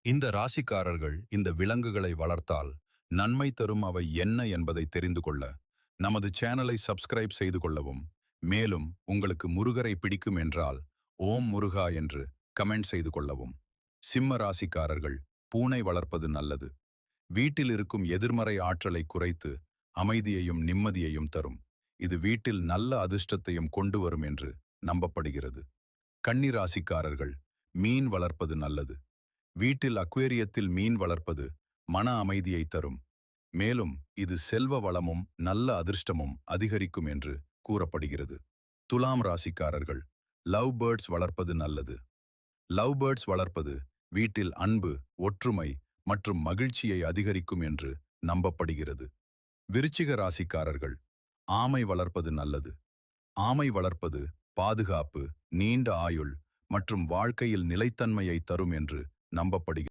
இந்த ராசிக்காரர்கள் இந்த விலங்குகளை வளர்த்தால் நன்மை தரும் அவை என்ன என்பதை தெரிந்து கொள்ள நமது சேனலை சப்ஸ்கிரைப் செய்து கொள்ளவும். மேலும் உங்களுக்கு முருகரை பிடிக்கும் என்றால் ஓம் முருகா என்று கமெண்ட் செய்து கொள்ளவும். சிம்ம ராசிக்காரர்கள் பூனை வளர்ப்பது நல்லது. வீட்டில் இருக்கும் எதிர்மறை ஆற்றலை குறைத்து அமைதியையும் நிம்மதியையும் தரும். இது வீட்டில் நல்ல அதிர்ஷ்டத்தையும் கொண்டு வரும் என்று நம்பப்படுகிறது. கன்னி ராசிக்காரர்கள் மீன் வளர்ப்பது நல்லது. வீட்டில் அக்வேரியத்தில் மீன் வளர்ப்பது மன அமைதியை தரும். மேலும் இது செல்வ வளமும் நல்ல அதிர்ஷ்டமும் அதிகரிக்கும் என்று கூறப்படுகிறது. துலாம் ராசிக்காரர்கள் லவ் பேர்ட்ஸ் வளர்ப்பது நல்லது. லவ் பேர்ட்ஸ் வளர்ப்பது வீட்டில் அன்பு, ஒற்றுமை மற்றும் மகிழ்ச்சியை அதிகரிக்கும் என்று நம்பப்படுகிறது. விருச்சிக ராசிக்காரர்கள் ஆமை வளர்ப்பது நல்லது. ஆமை வளர்ப்பது பாதுகாப்பு, நீண்ட ஆயுள் மற்றும் வாழ்க்கையில் நிலைத்தன்மையை தரும் என்று நம்பப்படுகிறது.